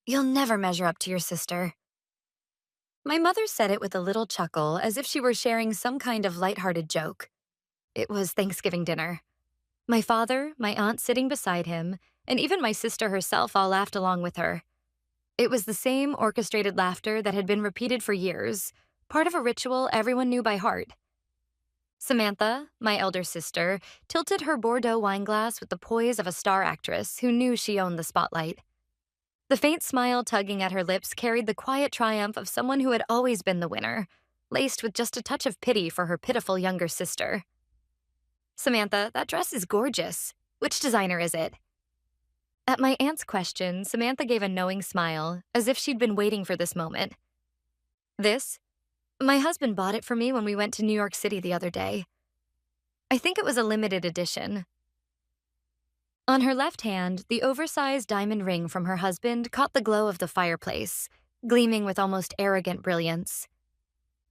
You'll never measure up to your sister. My mother said it with a little chuckle, as if she were sharing some kind of lighthearted joke. It was Thanksgiving dinner. My father, my aunt sitting beside him, and even my sister herself all laughed along with her. It was the same orchestrated laughter that had been repeated for years, part of a ritual everyone knew by heart. Samantha, my elder sister, tilted her Bordeaux wineglass with the poise of a star actress who knew she owned the spotlight. The faint smile tugging at her lips carried the quiet triumph of someone who had always been the winner, laced with just a touch of pity for her pitiful younger sister. Samantha, that dress is gorgeous. Which designer is it? At my aunt's question, Samantha gave a knowing smile, as if she'd been waiting for this moment. This? My husband bought it for me when we went to New York City the other day. I think it was a limited edition. On her left hand, the oversized diamond ring from her husband caught the glow of the fireplace, gleaming with almost arrogant brilliance.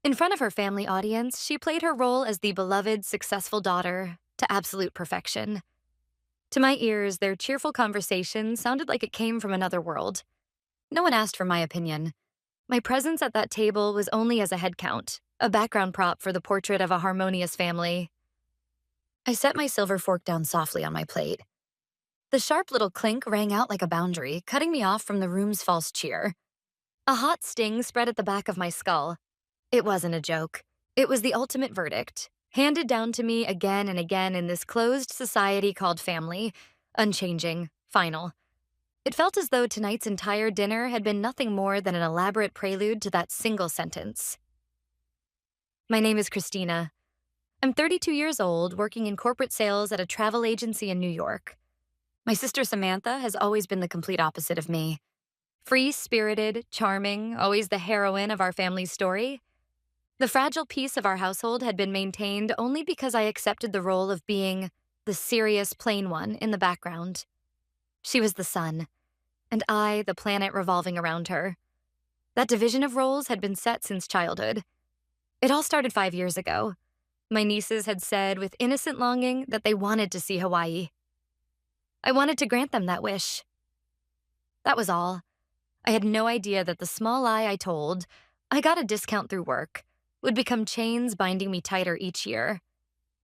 In front of her family audience, she played her role as the beloved, successful daughter to absolute perfection. To my ears, their cheerful conversation sounded like it came from another world. No one asked for my opinion. My presence at that table was only as a head count, a background prop for the portrait of a harmonious family. I set my silver fork down softly on my plate. The sharp little clink rang out like a boundary, cutting me off from the room's false cheer. A hot sting spread at the back of my skull. It wasn't a joke. It was the ultimate verdict, handed down to me again and again in this closed society called family, unchanging, final. It felt as though tonight's entire dinner had been nothing more than an elaborate prelude to that single sentence. My name is Christina. I'm 32 years old, working in corporate sales at a travel agency in New York. My sister Samantha has always been the complete opposite of me. Free-spirited, charming, always the heroine of our family's story. The fragile peace of our household had been maintained only because I accepted the role of being the serious, plain one in the background. She was the sun, and I, the planet revolving around her. That division of roles had been set since childhood. It all started 5 years ago. My nieces had said with innocent longing that they wanted to see Hawaii. I wanted to grant them that wish. That was all. I had no idea that the small lie I told, I got a discount through work, would become chains binding me tighter each year.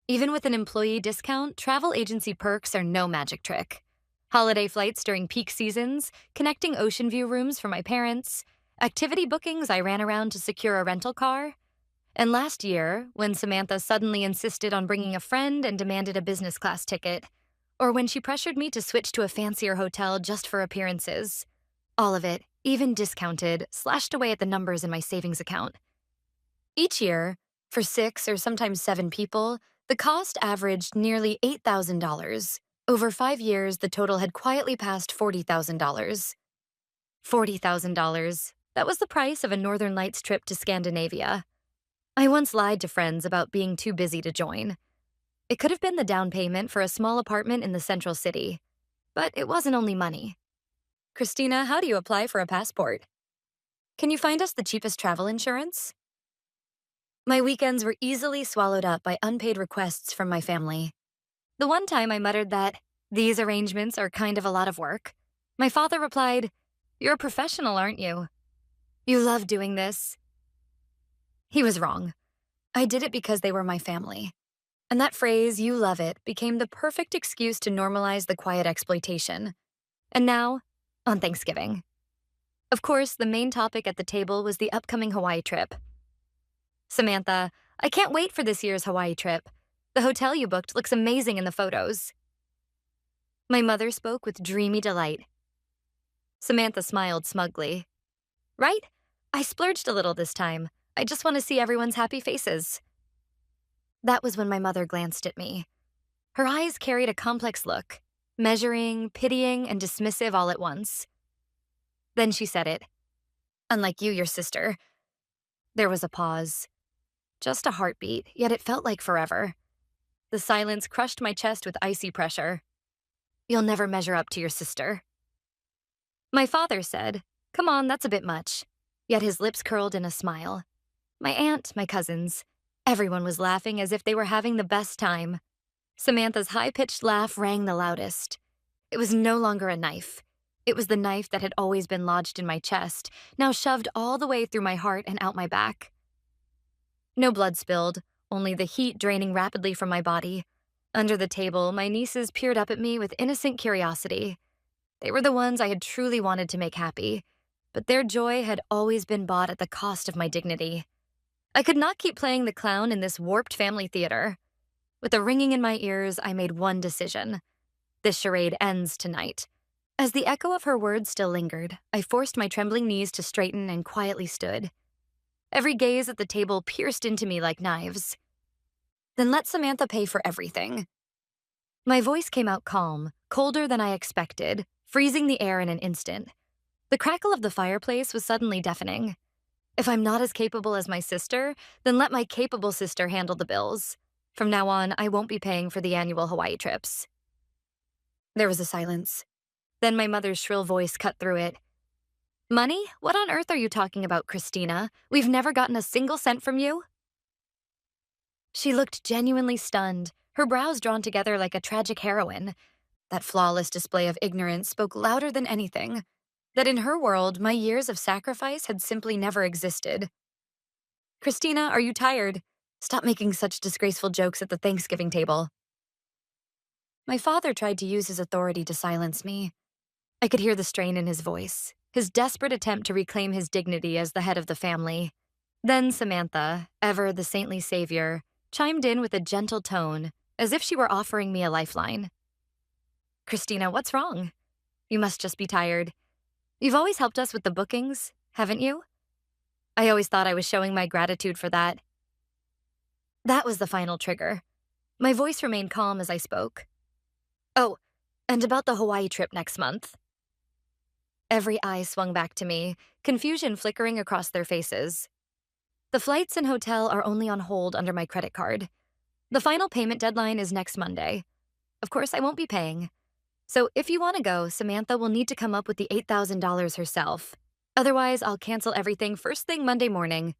Even with an employee discount, travel agency perks are no magic trick. Holiday flights during peak seasons, connecting ocean view rooms for my parents, activity bookings I ran around to secure a rental car. And last year, when Samantha suddenly insisted on bringing a friend and demanded a business class ticket, or when she pressured me to switch to a fancier hotel just for appearances, all of it, even discounted, slashed away at the numbers in my savings account. Each year, for 6 or sometimes 7 people, the cost averaged nearly $8,000. Over 5 years, the total had quietly passed $40,000. $40,000. That was the price of a Northern Lights trip to Scandinavia. I once lied to friends about being too busy to join. It could have been the down payment for a small apartment in the central city. But it wasn't only money. Christina, how do you apply for a passport? Can you find us the cheapest travel insurance? My weekends were easily swallowed up by unpaid requests from my family. The one time I muttered that, these arrangements are kind of a lot of work, my father replied, "You're a professional, aren't you? You love doing this." He was wrong. I did it because they were my family. And that phrase, "you love it," became the perfect excuse to normalize the quiet exploitation. And now, on Thanksgiving. Of course, the main topic at the table was the upcoming Hawaii trip. Samantha, I can't wait for this year's Hawaii trip. The hotel you booked looks amazing in the photos. My mother spoke with dreamy delight. Samantha smiled smugly. Right? I splurged a little this time. I just want to see everyone's happy faces. That was when my mother glanced at me. Her eyes carried a complex look, measuring, pitying, and dismissive all at once. Then she said it. Unlike you, your sister. There was a pause. Just a heartbeat, yet it felt like forever. The silence crushed my chest with icy pressure. You'll never measure up to your sister. My father said, "Come on, that's a bit much." Yet his lips curled in a smile. My aunt, my cousins, everyone was laughing as if they were having the best time. Samantha's high-pitched laugh rang the loudest. It was no longer a knife. It was the knife that had always been lodged in my chest, now shoved all the way through my heart and out my back. No blood spilled, only the heat draining rapidly from my body. Under the table, my nieces peered up at me with innocent curiosity. They were the ones I had truly wanted to make happy, but their joy had always been bought at the cost of my dignity. I could not keep playing the clown in this warped family theater. With a ringing in my ears, I made one decision. This charade ends tonight. As the echo of her words still lingered, I forced my trembling knees to straighten and quietly stood. Every gaze at the table pierced into me like knives. Then let Samantha pay for everything. My voice came out calm, colder than I expected, freezing the air in an instant. The crackle of the fireplace was suddenly deafening. If I'm not as capable as my sister, then let my capable sister handle the bills. From now on, I won't be paying for the annual Hawaii trips. There was a silence. Then my mother's shrill voice cut through it. Money? What on earth are you talking about, Christina? We've never gotten a single cent from you? She looked genuinely stunned, her brows drawn together like a tragic heroine. That flawless display of ignorance spoke louder than anything. That in her world, my years of sacrifice had simply never existed. Christina, are you tired? Stop making such disgraceful jokes at the Thanksgiving table. My father tried to use his authority to silence me. I could hear the strain in his voice, his desperate attempt to reclaim his dignity as the head of the family. Then Samantha, ever the saintly savior, chimed in with a gentle tone, as if she were offering me a lifeline. Christina, what's wrong? You must just be tired. You've always helped us with the bookings, haven't you? I always thought I was showing my gratitude for that. That was the final trigger. My voice remained calm as I spoke. Oh, and about the Hawaii trip next month. Every eye swung back to me, confusion flickering across their faces. The flights and hotel are only on hold under my credit card. The final payment deadline is next Monday. Of course, I won't be paying. So if you want to go, Samantha will need to come up with the $8,000 herself. Otherwise, I'll cancel everything first thing Monday morning.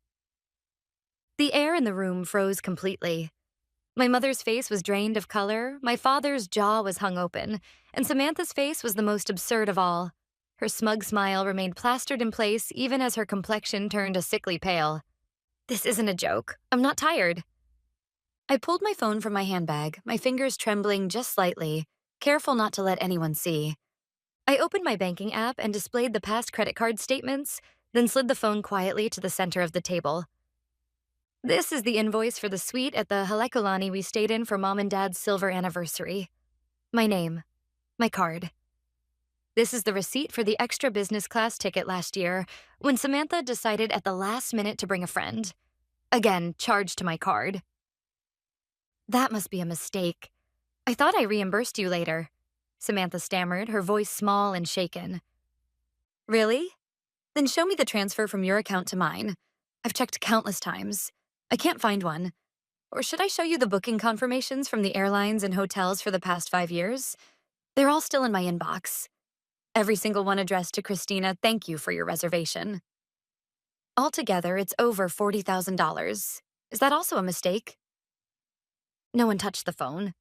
The air in the room froze completely. My mother's face was drained of color, my father's jaw was hung open, and Samantha's face was the most absurd of all. Her smug smile remained plastered in place even as her complexion turned a sickly pale. This isn't a joke. I'm not tired. I pulled my phone from my handbag, my fingers trembling just slightly, careful not to let anyone see. I opened my banking app and displayed the past credit card statements, then slid the phone quietly to the center of the table. This is the invoice for the suite at the Halekulani we stayed in for Mom and Dad's silver anniversary. My name. My card. This is the receipt for the extra business class ticket last year when Samantha decided at the last minute to bring a friend. Again, charged to my card. That must be a mistake. I thought I reimbursed you later, Samantha stammered, her voice small and shaken. Really? Then show me the transfer from your account to mine. I've checked countless times. I can't find one. Or should I show you the booking confirmations from the airlines and hotels for the past 5 years? They're all still in my inbox. Every single one addressed to Christina, thank you for your reservation. Altogether, it's over $40,000. Is that also a mistake? No one touched the phone.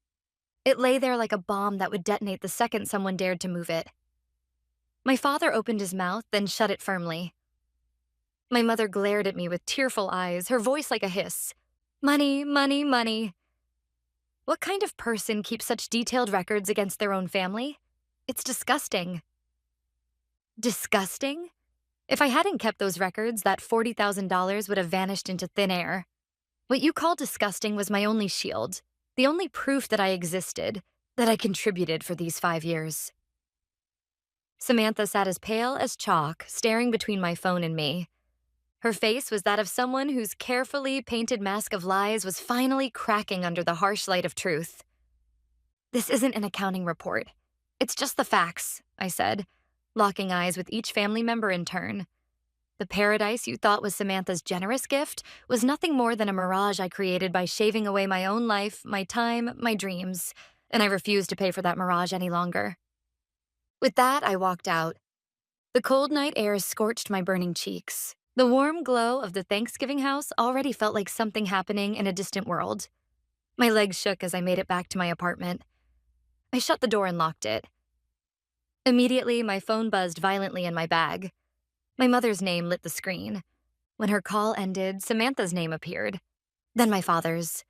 It lay there like a bomb that would detonate the second someone dared to move it. My father opened his mouth, then shut it firmly. My mother glared at me with tearful eyes, her voice like a hiss. Money, money, money. What kind of person keeps such detailed records against their own family? It's disgusting. Disgusting? If I hadn't kept those records, that $40,000 would have vanished into thin air. What you call disgusting was my only shield, the only proof that I existed, that I contributed for these 5 years. Samantha sat as pale as chalk, staring between my phone and me. Her face was that of someone whose carefully painted mask of lies was finally cracking under the harsh light of truth. This isn't an accounting report. It's just the facts, I said, locking eyes with each family member in turn. The paradise you thought was Samantha's generous gift was nothing more than a mirage I created by shaving away my own life, my time, my dreams, and I refused to pay for that mirage any longer. With that, I walked out. The cold night air scorched my burning cheeks. The warm glow of the Thanksgiving house already felt like something happening in a distant world. My legs shook as I made it back to my apartment. I shut the door and locked it. Immediately, my phone buzzed violently in my bag. My mother's name lit the screen. When her call ended, Samantha's name appeared. Then my father's.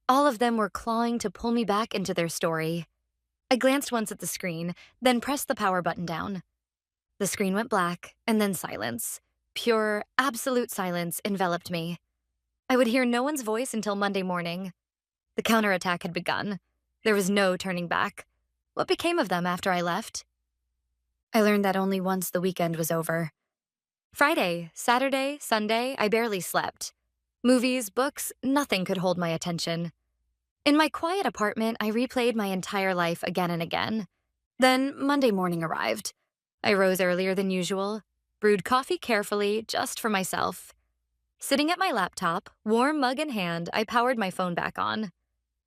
All of them were clawing to pull me back into their story. I glanced once at the screen, then pressed the power button down. The screen went black, and then silence. Pure, absolute silence enveloped me. I would hear no one's voice until Monday morning. The counterattack had begun. There was no turning back. What became of them after I left? I learned that only once the weekend was over. Friday, Saturday, Sunday, I barely slept. Movies, books, nothing could hold my attention. In my quiet apartment, I replayed my entire life again and again. Then Monday morning arrived. I rose earlier than usual, brewed coffee carefully just for myself. Sitting at my laptop, warm mug in hand, I powered my phone back on.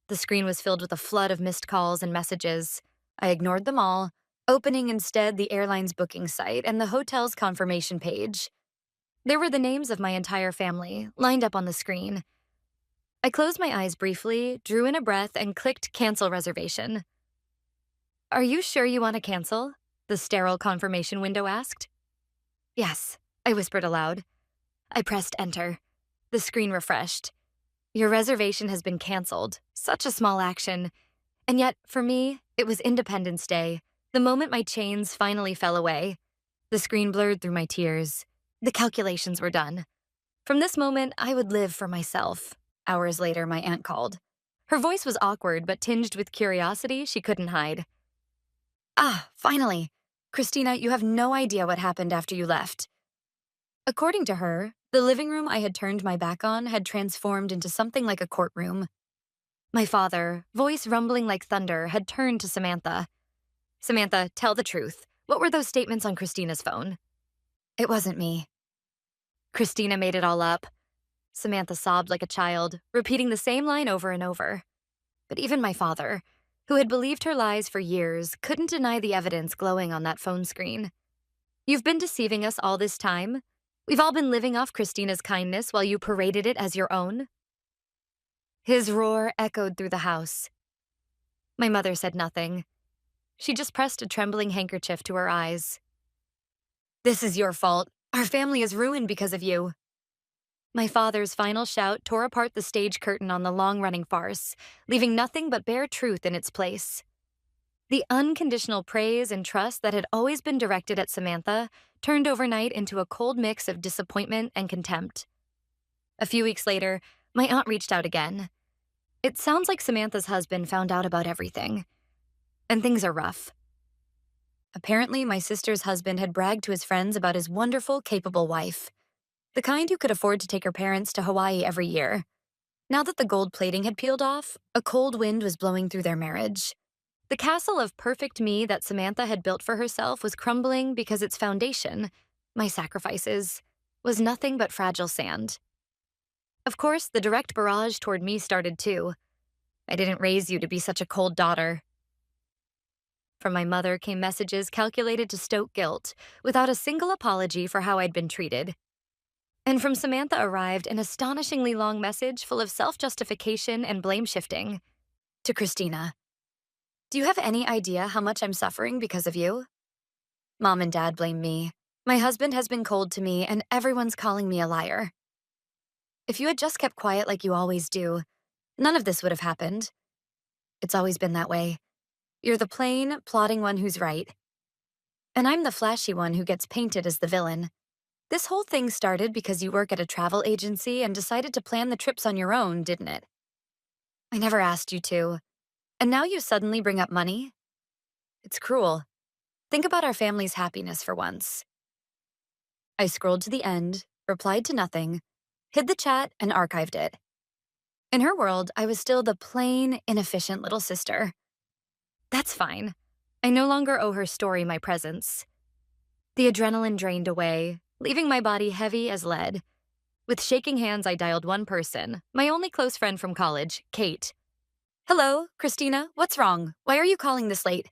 The screen was filled with a flood of missed calls and messages. I ignored them all, opening instead the airline's booking site and the hotel's confirmation page. There were the names of my entire family, lined up on the screen. I closed my eyes briefly, drew in a breath, and clicked Cancel Reservation. "Are you sure you want to cancel?" the sterile confirmation window asked. "Yes," I whispered aloud. I pressed Enter. The screen refreshed. "Your reservation has been canceled." Such a small action. And yet, for me, it was Independence Day, the moment my chains finally fell away. The screen blurred through my tears. The calculations were done. From this moment, I would live for myself. Hours later, my aunt called. Her voice was awkward, but tinged with curiosity she couldn't hide. "Ah, finally. Christina, you have no idea what happened after you left." According to her, the living room I had turned my back on had transformed into something like a courtroom. My father, voice rumbling like thunder, had turned to Samantha. "Samantha, tell the truth. What were those statements on Christina's phone?" "It wasn't me." "Christina made it all up." Samantha sobbed like a child, repeating the same line over and over. But even my father, who had believed her lies for years, couldn't deny the evidence glowing on that phone screen. "You've been deceiving us all this time? We've all been living off Christina's kindness while you paraded it as your own?" His roar echoed through the house. My mother said nothing. She just pressed a trembling handkerchief to her eyes. "This is your fault. Our family is ruined because of you." My father's final shout tore apart the stage curtain on the long-running farce, leaving nothing but bare truth in its place. The unconditional praise and trust that had always been directed at Samantha turned overnight into a cold mix of disappointment and contempt. A few weeks later, my aunt reached out again. "It sounds like Samantha's husband found out about everything, and things are rough." Apparently, my sister's husband had bragged to his friends about his wonderful, capable wife, the kind who could afford to take her parents to Hawaii every year. Now that the gold plating had peeled off, a cold wind was blowing through their marriage. The castle of perfect me that Samantha had built for herself was crumbling because its foundation, my sacrifices, was nothing but fragile sand. Of course, the direct barrage toward me started too. "I didn't raise you to be such a cold daughter." From my mother came messages calculated to stoke guilt, without a single apology for how I'd been treated. And from Samantha arrived an astonishingly long message full of self-justification and blame-shifting. To Christina. "Do you have any idea how much I'm suffering because of you? Mom and Dad blame me. My husband has been cold to me, and everyone's calling me a liar. If you had just kept quiet like you always do, none of this would have happened. It's always been that way. You're the plain, plodding one who's right. And I'm the flashy one who gets painted as the villain. This whole thing started because you work at a travel agency and decided to plan the trips on your own, didn't it? I never asked you to. And now you suddenly bring up money? It's cruel. Think about our family's happiness for once." I scrolled to the end, replied to nothing, hid the chat, and archived it. In her world, I was still the plain, inefficient little sister. That's fine. I no longer owe her story my presence. The adrenaline drained away, leaving my body heavy as lead. With shaking hands, I dialed one person, my only close friend from college, Kate. "Hello, Christina, what's wrong? Why are you calling this late?"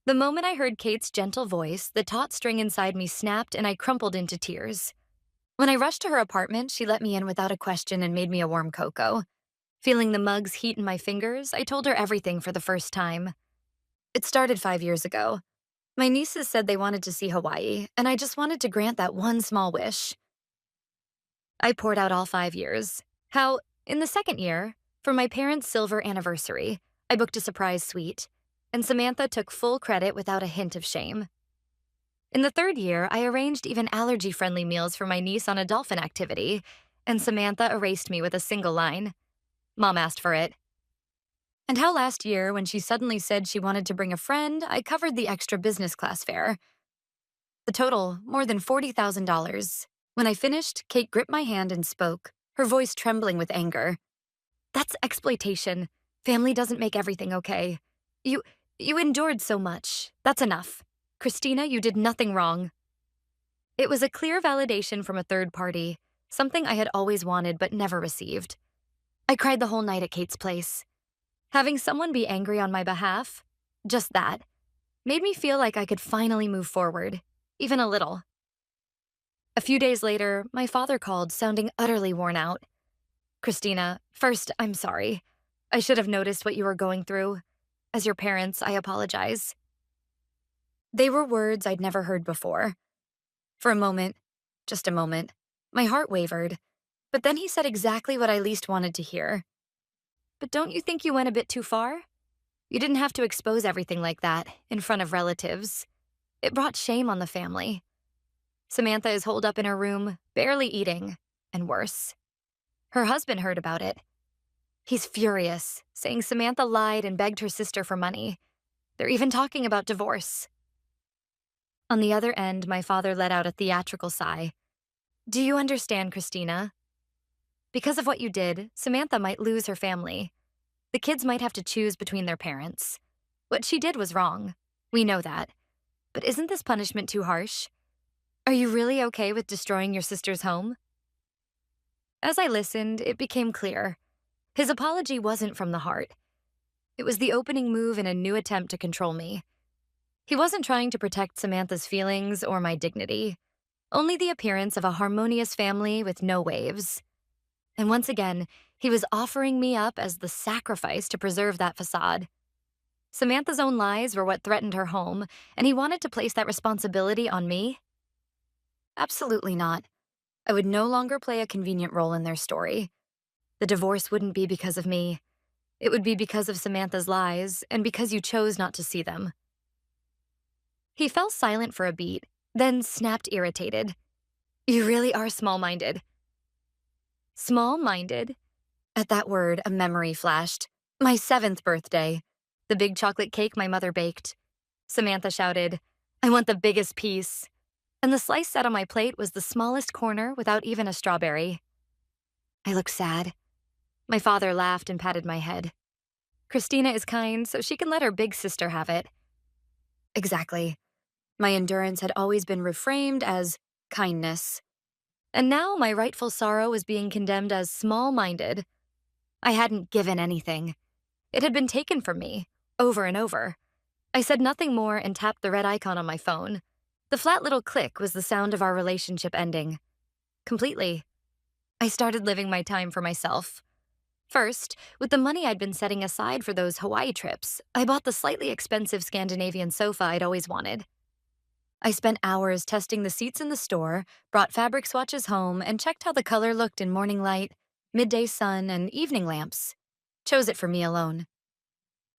The moment I heard Kate's gentle voice, the taut string inside me snapped and I crumpled into tears. When I rushed to her apartment, she let me in without a question and made me a warm cocoa. Feeling the mug's heat in my fingers, I told her everything for the first time. It started 5 years ago. My nieces said they wanted to see Hawaii, and I just wanted to grant that one small wish. I poured out all 5 years. How, in the second year, for my parents' silver anniversary, I booked a surprise suite, and Samantha took full credit without a hint of shame. In the third year, I arranged even allergy-friendly meals for my niece on a dolphin activity, and Samantha erased me with a single line. Mom asked for it. And how last year, when she suddenly said she wanted to bring a friend, I covered the extra business class fare. The total, more than $40,000. When I finished, Kate gripped my hand and spoke, her voice trembling with anger. That's exploitation. Family doesn't make everything okay. You endured so much. That's enough. Christina, you did nothing wrong. It was a clear validation from a third party, something I had always wanted but never received. I cried the whole night at Kate's place. Having someone be angry on my behalf, just that, made me feel like I could finally move forward, even a little. A few days later, my father called, sounding utterly worn out. Christina, first, I'm sorry. I should have noticed what you were going through. As your parents, I apologize. They were words I'd never heard before. For a moment, just a moment, my heart wavered, but then he said exactly what I least wanted to hear. But don't you think you went a bit too far? You didn't have to expose everything like that, in front of relatives. It brought shame on the family. Samantha is holed up in her room, barely eating, and worse. Her husband heard about it. He's furious, saying Samantha lied and begged her sister for money. They're even talking about divorce. On the other end, my father let out a theatrical sigh. Do you understand, Christina? Because of what you did, Samantha might lose her family. The kids might have to choose between their parents. What she did was wrong. We know that. But isn't this punishment too harsh? Are you really okay with destroying your sister's home? As I listened, it became clear. His apology wasn't from the heart. It was the opening move in a new attempt to control me. He wasn't trying to protect Samantha's feelings or my dignity, only the appearance of a harmonious family with no waves. And once again, he was offering me up as the sacrifice to preserve that facade. Samantha's own lies were what threatened her home, and he wanted to place that responsibility on me? Absolutely not. I would no longer play a convenient role in their story. The divorce wouldn't be because of me. It would be because of Samantha's lies, and because you chose not to see them. He fell silent for a beat, then snapped irritated. You really are small-minded. Small-minded? At that word, a memory flashed. My 7th birthday. The big chocolate cake my mother baked. Samantha shouted, I want the biggest piece. And the slice set on my plate was the smallest corner without even a strawberry. I looked sad. My father laughed and patted my head. Christina is kind, so she can let her big sister have it. Exactly. My endurance had always been reframed as kindness. And now my rightful sorrow was being condemned as small-minded. I hadn't given anything. It had been taken from me, over and over. I said nothing more and tapped the red icon on my phone. The flat little click was the sound of our relationship ending. Completely. I started living my time for myself. First, with the money I'd been setting aside for those Hawaii trips, I bought the slightly expensive Scandinavian sofa I'd always wanted. I spent hours testing the seats in the store, brought fabric swatches home, and checked how the color looked in morning light, midday sun, and evening lamps. Chose it for me alone.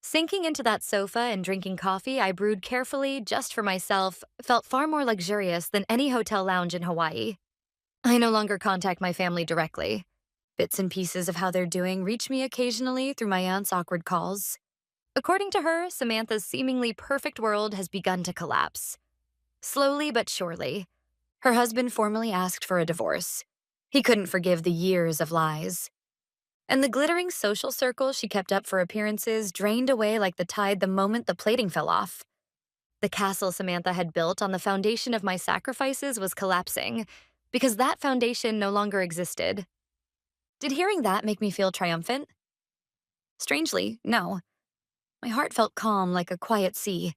Sinking into that sofa and drinking coffee I brewed carefully just for myself felt far more luxurious than any hotel lounge in Hawaii. I no longer contact my family directly. Bits and pieces of how they're doing reach me occasionally through my aunt's awkward calls. According to her, Samantha's seemingly perfect world has begun to collapse. Slowly but surely. Her husband formally asked for a divorce. He couldn't forgive the years of lies. And the glittering social circle she kept up for appearances drained away like the tide the moment the plating fell off. The castle Samantha had built on the foundation of my sacrifices was collapsing, because that foundation no longer existed. Did hearing that make me feel triumphant? Strangely, no. My heart felt calm like a quiet sea.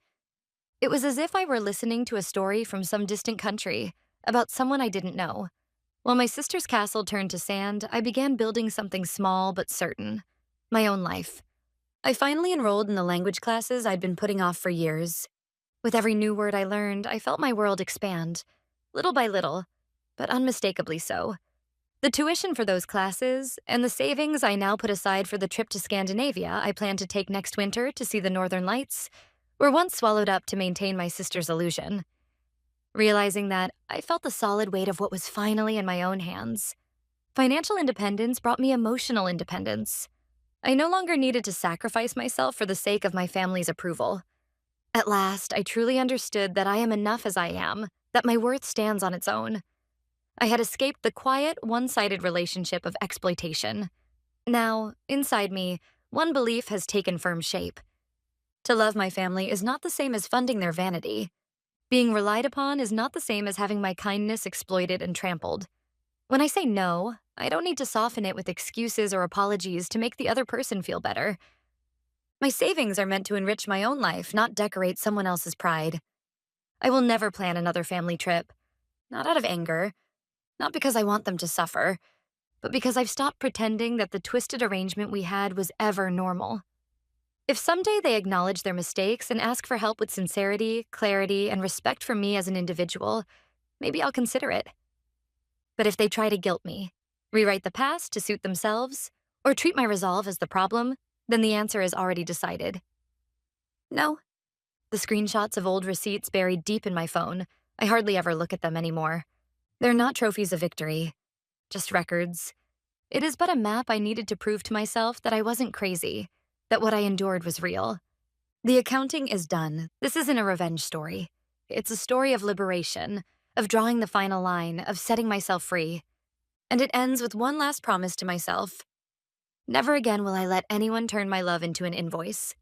It was as if I were listening to a story from some distant country, about someone I didn't know. While my sister's castle turned to sand, I began building something small but certain. My own life. I finally enrolled in the language classes I'd been putting off for years. With every new word I learned, I felt my world expand, little by little, but unmistakably so. The tuition for those classes, and the savings I now put aside for the trip to Scandinavia I plan to take next winter to see the Northern Lights, were once swallowed up to maintain my sister's illusion. Realizing that, I felt the solid weight of what was finally in my own hands. Financial independence brought me emotional independence. I no longer needed to sacrifice myself for the sake of my family's approval. At last, I truly understood that I am enough as I am, that my worth stands on its own. I had escaped the quiet, one-sided relationship of exploitation. Now, inside me, one belief has taken firm shape. To love my family is not the same as funding their vanity. Being relied upon is not the same as having my kindness exploited and trampled. When I say no, I don't need to soften it with excuses or apologies to make the other person feel better. My savings are meant to enrich my own life, not decorate someone else's pride. I will never plan another family trip. Not out of anger, not because I want them to suffer, but because I've stopped pretending that the twisted arrangement we had was ever normal. If someday they acknowledge their mistakes and ask for help with sincerity, clarity, and respect for me as an individual, maybe I'll consider it. But if they try to guilt me, rewrite the past to suit themselves, or treat my resolve as the problem, then the answer is already decided. No. The screenshots of old receipts buried deep in my phone, I hardly ever look at them anymore. They're not trophies of victory, just records. It is but a map I needed to prove to myself that I wasn't crazy, that what I endured was real. The accounting is done. This isn't a revenge story. It's a story of liberation, of drawing the final line, of setting myself free. And it ends with one last promise to myself. Never again will I let anyone turn my love into an invoice.